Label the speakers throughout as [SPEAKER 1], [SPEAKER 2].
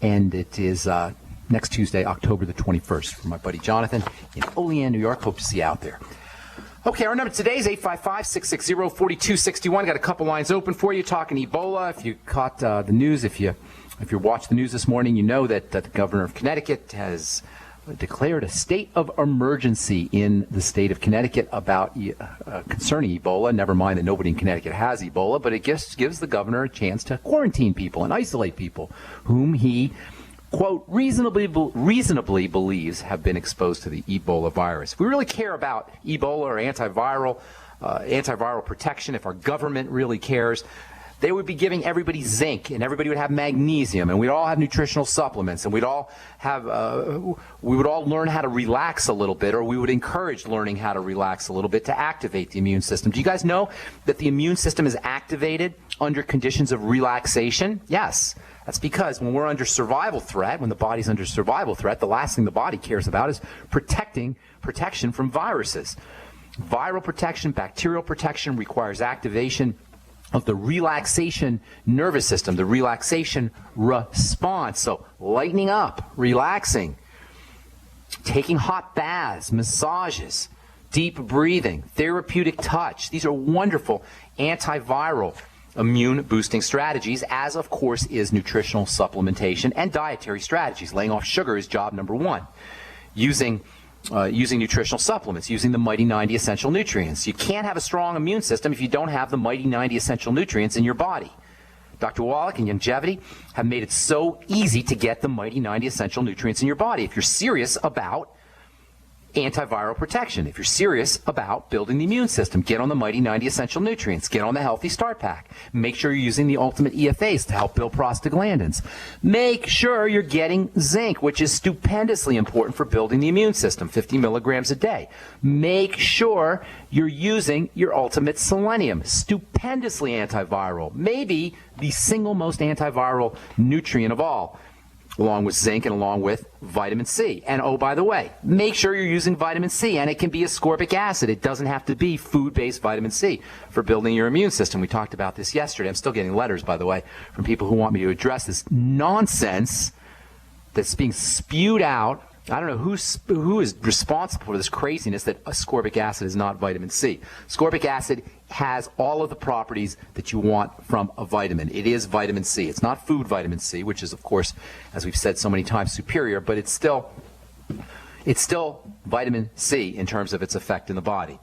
[SPEAKER 1] and it is next Tuesday, October the 21st, for my buddy Jonathan in Olean, New York. Hope to see you out there. Okay, our number today is 855-660-4261. Got a couple lines open for you, talking Ebola. If you caught the news, if you watched the news this morning, you know that the governor of Connecticut has declared a state of emergency in the state of Connecticut about concerning Ebola. Never mind that nobody in Connecticut has Ebola, but it gives the governor a chance to quarantine people and isolate people whom he, quote, reasonably believes have been exposed to the Ebola virus. If we really care about Ebola or antiviral protection, if our government really cares, they would be giving everybody zinc, and everybody would have magnesium, and we'd all have nutritional supplements, and we would all learn how to relax a little bit, or we would encourage learning how to relax a little bit to activate the immune system. Do you guys know that the immune system is activated under conditions of relaxation? Yes. That's because when we're under survival threat, when the body's under survival threat, the last thing the body cares about is protection from viruses. Viral protection, bacterial protection requires activation of the relaxation nervous system, the relaxation response. So lightening up, relaxing, taking hot baths, massages, deep breathing, therapeutic touch. These are wonderful antiviral immune boosting strategies, as of course is nutritional supplementation and dietary strategies. Laying off sugar is job number one. Using nutritional supplements, using the Mighty 90 essential nutrients. You can't have a strong immune system if you don't have the Mighty 90 essential nutrients in your body. Dr. Wallach and Longevity have made it so easy to get the Mighty 90 essential nutrients in your body. If you're serious about antiviral protection, if you're serious about building the immune system, get on the Mighty 90 essential nutrients, get on the Healthy Start Pack. Make sure you're using the Ultimate EFAs to help build prostaglandins. Make sure you're getting zinc, which is stupendously important for building the immune system, 50 milligrams a day. Make sure you're using your Ultimate Selenium, stupendously antiviral, maybe the single most antiviral nutrient of all, along with zinc and along with vitamin C. And oh, by the way, make sure you're using vitamin C, and it can be ascorbic acid. It doesn't have to be food-based vitamin C for building your immune system. We talked about this yesterday. I'm still getting letters, by the way, from people who want me to address this nonsense that's being spewed out. I don't know who is responsible for this craziness that ascorbic acid is not vitamin C. Ascorbic acid has all of the properties that you want from a vitamin. It is vitamin C. It's not food vitamin C, which is, of course, as we've said so many times, superior, but it's still vitamin C in terms of its effect in the body.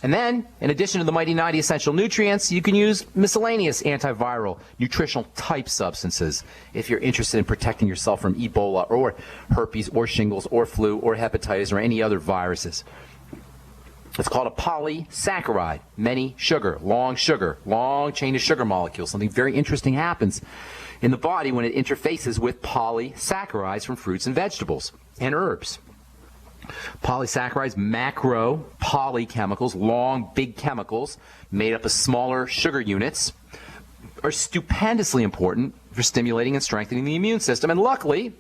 [SPEAKER 1] And then, in addition to the Mighty 90 essential nutrients, you can use miscellaneous antiviral nutritional type substances if you're interested in protecting yourself from Ebola or herpes or shingles or flu or hepatitis or any other viruses. It's called a polysaccharide, many sugar, long chain of sugar molecules. Something very interesting happens in the body when it interfaces with polysaccharides from fruits and vegetables and herbs. Polysaccharides, macro polychemicals, long, big chemicals made up of smaller sugar units, are stupendously important for stimulating and strengthening the immune system. And luckily,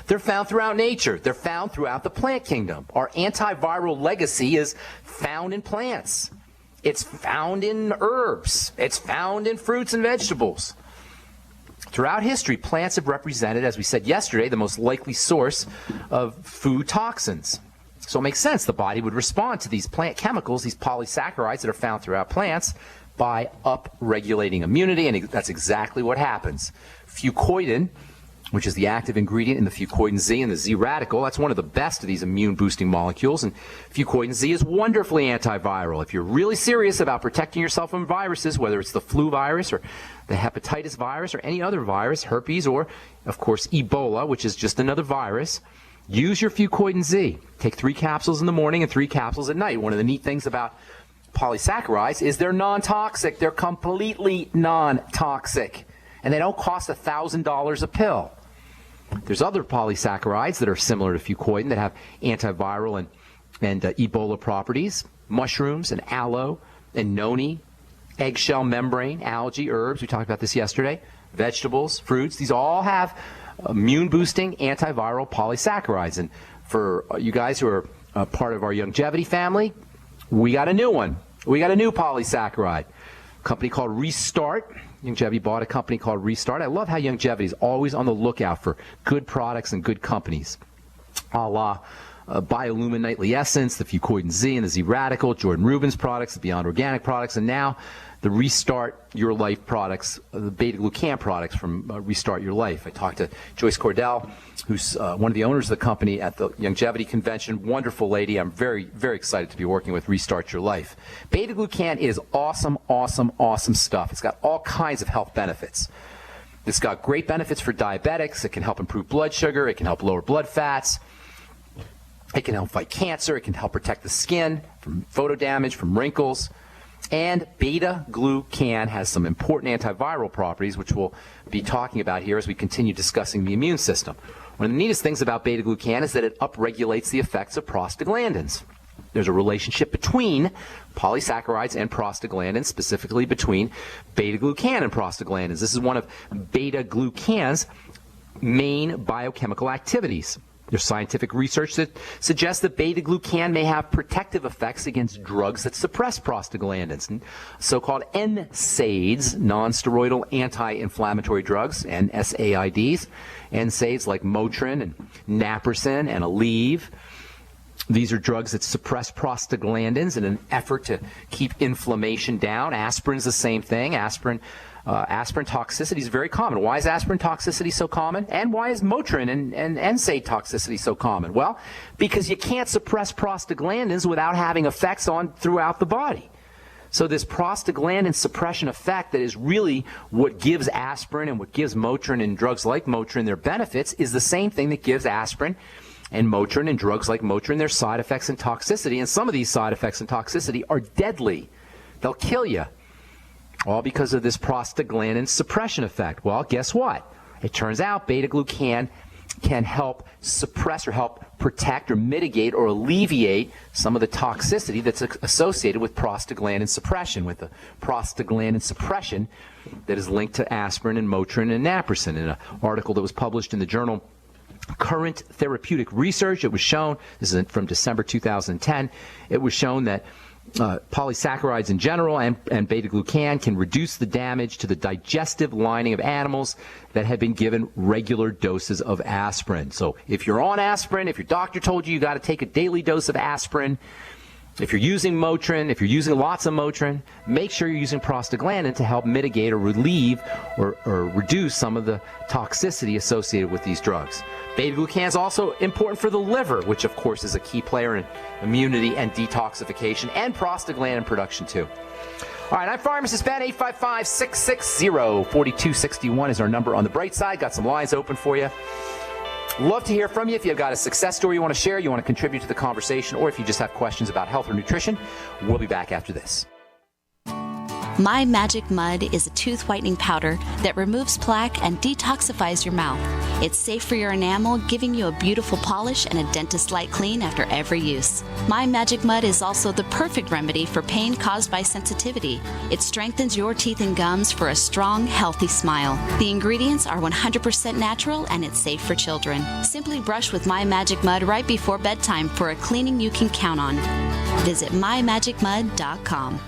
[SPEAKER 1] they're found throughout nature. They're found throughout the plant kingdom. Our antiviral legacy is found in plants. It's found in herbs. It's found in fruits and vegetables. Throughout history, plants have represented, as we said yesterday, the most likely source of food toxins. So it makes sense the body would respond to these plant chemicals, these polysaccharides that are found throughout plants, by upregulating immunity, and that's exactly what happens. Fucoidan, which is the active ingredient in the fucoidan Z and the Z radical, that's one of the best of these immune-boosting molecules, and fucoidan Z is wonderfully antiviral. If you're really serious about protecting yourself from viruses, whether it's the flu virus or the hepatitis virus or any other virus, herpes, or, of course, Ebola, which is just another virus, use your fucoidan Z. Take 3 capsules in the morning and 3 capsules at night. One of the neat things about polysaccharides is they're non-toxic. They're completely non-toxic. And they don't cost $1,000 a pill. There's other polysaccharides that are similar to fucoidan that have antiviral and Ebola properties. Mushrooms and aloe and noni, eggshell membrane, algae, herbs. We talked about this yesterday. Vegetables, fruits. These all have immune-boosting antiviral polysaccharides. And for you guys who are part of our longevity family, we got a new one. We got a new polysaccharide. A company called Restart Youngevity bought a company called Restart. I love how Youngevity is always on the lookout for good products and good companies. A la Biolumin Nightly Essence, the Fucoid Z and the Z Radical, Jordan Rubin's products, the Beyond Organic products, and now the Restart Your Life products, the beta-glucan products from Restart Your Life. I talked to Joyce Cordell, who's one of the owners of the company at the Youngevity convention. Wonderful lady. I'm very, very excited to be working with Restart Your Life. Beta-glucan is awesome, awesome, awesome stuff. It's got all kinds of health benefits. It's got great benefits for diabetics. It can help improve blood sugar. It can help lower blood fats. It can help fight cancer. It can help protect the skin from photo damage, from wrinkles. And beta-glucan has some important antiviral properties, which we'll be talking about here as we continue discussing the immune system. One of the neatest things about beta-glucan is that it upregulates the effects of prostaglandins. There's a relationship between polysaccharides and prostaglandins, specifically between beta-glucan and prostaglandins. This is one of beta-glucan's main biochemical activities. There's scientific research that suggests that beta-glucan may have protective effects against drugs that suppress prostaglandins, so-called NSAIDs, non-steroidal anti-inflammatory drugs, NSAIDs, NSAIDs like Motrin and Naprosyn and Aleve. These are drugs that suppress prostaglandins in an effort to keep inflammation down. Aspirin's the same thing. Aspirin toxicity is very common. Why is aspirin toxicity so common? And why is Motrin and NSAID toxicity so common? Well, because you can't suppress prostaglandins without having effects on throughout the body. So this prostaglandin suppression effect that is really what gives aspirin and what gives Motrin and drugs like Motrin their benefits is the same thing that gives aspirin and Motrin and drugs like Motrin their side effects and toxicity. And some of these side effects and toxicity are deadly. They'll kill you. All because of this prostaglandin suppression effect. Well, guess what? It turns out beta-glucan can help suppress or help protect or mitigate or alleviate some of the toxicity that's associated with prostaglandin suppression, with the prostaglandin suppression that is linked to aspirin and Motrin and Naprosyn. In an article that was published in the journal Current Therapeutic Research, it was shown, this is from December 2010, it was shown that polysaccharides in general and beta-glucan can reduce the damage to the digestive lining of animals that have been given regular doses of aspirin. So if you're on aspirin, if your doctor told you you got to take a daily dose of aspirin, if you're using Motrin, if you're using lots of Motrin, make sure you're using prostaglandin to help mitigate or relieve or reduce some of the toxicity associated with these drugs. Beta-glucan is also important for the liver, which of course is a key player in immunity and detoxification and prostaglandin production too. All right, I'm Pharmacist Ben. 855-660-4261 is our number on the bright side. Got some lines open for you. Love to hear from you. If you've got a success story you want to share, you want to contribute to the conversation, or if you just have questions about health or nutrition, we'll be back after this.
[SPEAKER 2] My Magic Mud is a tooth whitening powder that removes plaque and detoxifies your mouth. It's safe for your enamel, giving you a beautiful polish and a dentist-like clean after every use. My Magic Mud is also the perfect remedy for pain caused by sensitivity. It strengthens your teeth and gums for a strong, healthy smile. The ingredients are 100% natural and it's safe for children. Simply brush with My Magic Mud right before bedtime for a cleaning you can count on. Visit mymagicmud.com.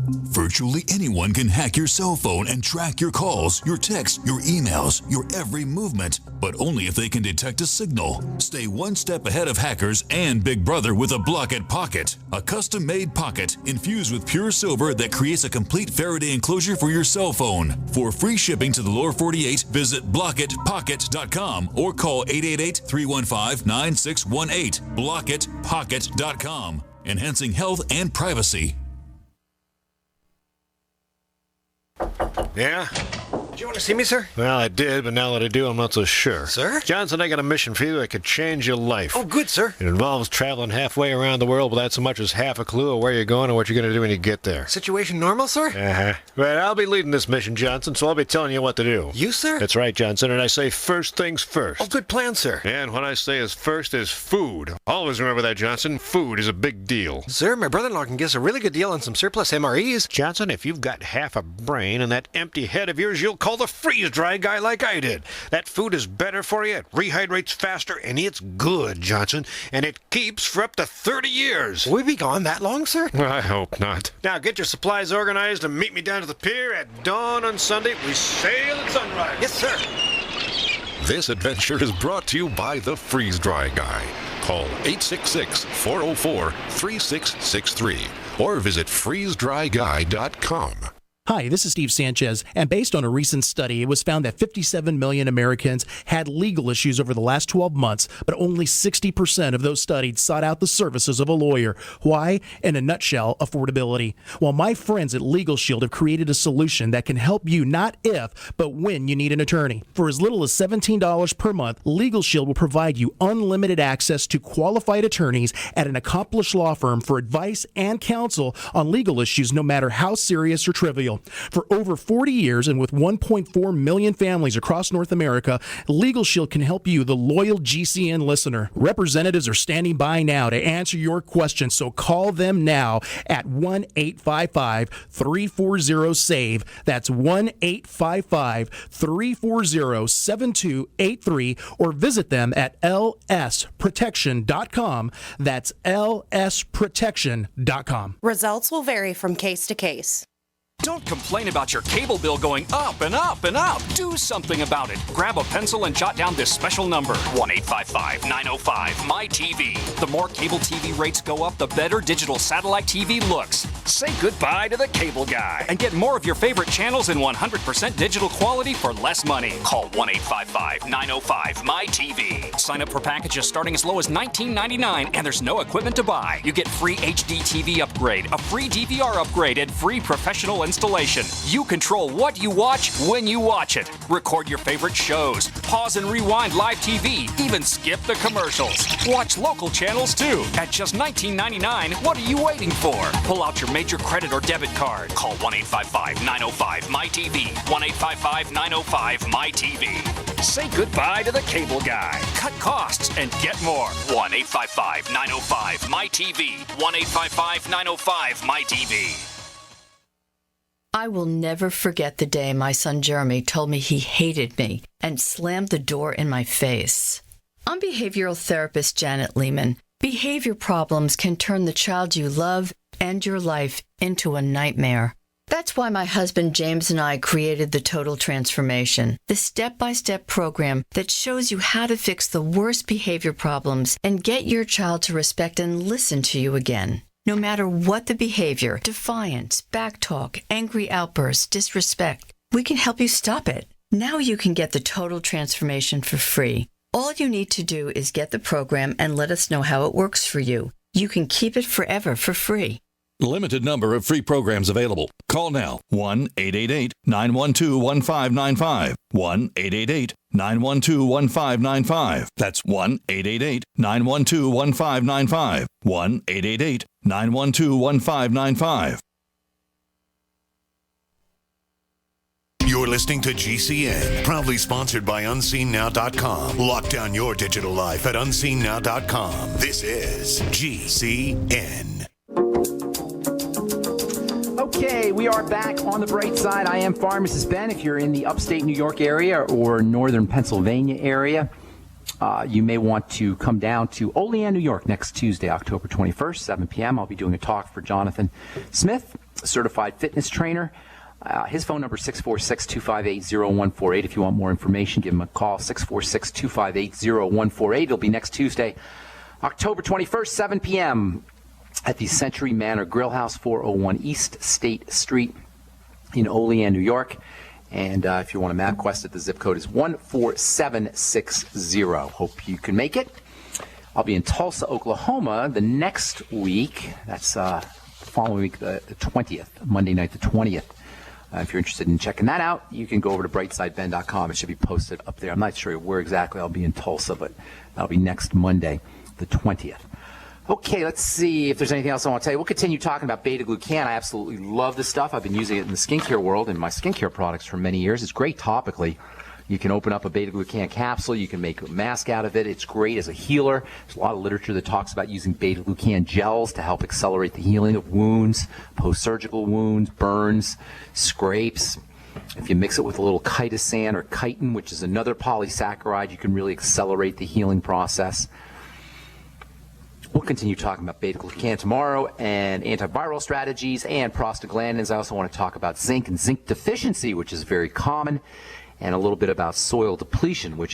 [SPEAKER 3] Virtually anyone can hack your cell phone and track your calls, your texts, your emails, your every movement, but only if they can detect a signal. Stay one step ahead of hackers and Big Brother with a Block-It Pocket, a custom-made pocket infused with pure silver that creates a complete Faraday enclosure for your cell phone. For free shipping to the lower 48, visit blockitpocket.com or call 888-315-9618. blockitpocket.com, enhancing health and privacy.
[SPEAKER 4] Yeah? Did you want to see me, sir? Well, I did, but now that I do, I'm not so sure. Sir? Johnson, I got a mission for you that could change your life. Oh, good, sir. It involves traveling halfway around the world without so much as half a clue of where you're going or what you're going to do when you get there. Situation normal, sir? Uh-huh. But I'll be leading this mission, Johnson, so I'll be telling you what to do. You, sir? That's right, Johnson, and I say first things first. Oh, good plan, sir. And what I say is first is food. Always remember that, Johnson. Food is a big deal. Sir, my brother-in-law can give us a really good deal on some surplus MREs. Johnson, if you've got half a brain and that empty head of yours, you'll call the freeze-dry guy like I did. That food is better for you, it rehydrates faster, and it's good, Johnson. And it keeps for up to 30 years.
[SPEAKER 5] Will we be gone that long, sir?
[SPEAKER 4] I hope not. Now get your supplies organized and meet me down to the pier at dawn on Sunday. We sail at sunrise.
[SPEAKER 5] Yes, sir.
[SPEAKER 6] This adventure is brought to you by the Freeze Dry Guy. Call 866-404-3663 or visit freezedryguy.com.
[SPEAKER 7] Hi, this is Steve Sanchez, and based on a recent study, it was found that 57 million Americans had legal issues over the last 12 months, but only 60% of those studied sought out the services of a lawyer. Why? In a nutshell, affordability. Well, my friends at Legal Shield have created a solution that can help you not if, but when you need an attorney. For as little as $17 per month, Legal Shield will provide you unlimited access to qualified attorneys at an accomplished law firm for advice and counsel on legal issues, no matter how serious or trivial. For over 40 years and with 1.4 million families across North America, Legal Shield can help you, the loyal GCN listener. Representatives are standing by now to answer your questions, so call them now at 1-855-340-SAVE. That's 1-855-340-7283, or visit them at lsprotection.com. That's lsprotection.com.
[SPEAKER 8] Results will vary from case to case.
[SPEAKER 9] Don't complain about your cable bill going up and up and up. Do something about it. Grab a pencil and jot down this special number, 1-855-905-MY-TV. The more cable TV rates go up, the better digital satellite TV looks. Say goodbye to the cable guy and get more of your favorite channels in 100% digital quality for less money. Call 1-855-905-MY-TV. Sign up for packages starting as low as $19.99, and there's no equipment to buy. You get free HD TV upgrade, a free DVR upgrade, and free professional installation. You control what you watch when you watch it. Record your favorite shows, pause and rewind live TV, even skip the commercials. Watch local channels too. At just $19.99, what are you waiting for? Pull out your major credit or debit card. Call 1-855-905-MY-TV. 1-855-905-MY-TV. Say goodbye to the cable guy. Cut costs and get more. 1-855-905-MY-TV. 1-855-905-MY-TV.
[SPEAKER 10] I will never forget the day my son Jeremy told me he hated me and slammed the door in my face. I'm behavioral therapist Janet Lehman. Behavior problems can turn the child you love and your life into a nightmare. That's why my husband James and I created the Total Transformation, the step-by-step program that shows you how to fix the worst behavior problems and get your child to respect and listen to you again. No matter what the behavior, defiance, backtalk, angry outbursts, disrespect, we can help you stop it. Now you can get the Total Transformation for free. All you need to do is get the program and let us know how it works for you. You can keep it forever for free.
[SPEAKER 3] Limited number of free programs available. Call now. 1-888-912-1595. 1-888-912-1595. That's 1-888-912-1595. 1-888-912-1595.
[SPEAKER 11] You're listening to GCN, proudly sponsored by UnseenNow.com. Lock down your digital life at UnseenNow.com. This is GCN.
[SPEAKER 1] Okay, we are back on the bright side. I am Pharmacist Ben. If you're in the upstate New York area or northern Pennsylvania area, you may want to come down to Olean, New York next Tuesday, October 21st, 7 p.m. I'll be doing a talk for Jonathan Smith, a certified fitness trainer. His phone number is 646-258-0148. If you want more information, give him a call, 646-258-0148. It'll be next Tuesday, October 21st, 7 p.m. at the Century Manor Grill House, 401 East State Street in Olean, New York. And if you want to MapQuest it, the zip code is 14760. Hope you can make it. I'll be in Tulsa, Oklahoma the next week. That's the following week, the 20th, Monday night the 20th. If you're interested in checking that out, you can go over to brightsideben.com. It should be posted up there. I'm not sure where exactly I'll be in Tulsa, but that'll be next Monday, the 20th. Okay, let's see if there's anything else I want to tell you. We'll continue talking about beta-glucan. I absolutely love this stuff. I've been using it in the skincare world and my skincare products for many years. It's great topically. You can open up a beta-glucan capsule. You can make a mask out of it. It's great as a healer. There's a lot of literature that talks about using beta-glucan gels to help accelerate the healing of wounds, post-surgical wounds, burns, scrapes. If you mix it with a little chitosan or chitin, which is another polysaccharide, you can really accelerate the healing process. We'll continue talking about beta-glucan tomorrow and antiviral strategies and prostaglandins. I also want to talk about zinc and zinc deficiency, which is very common, and a little bit about soil depletion, which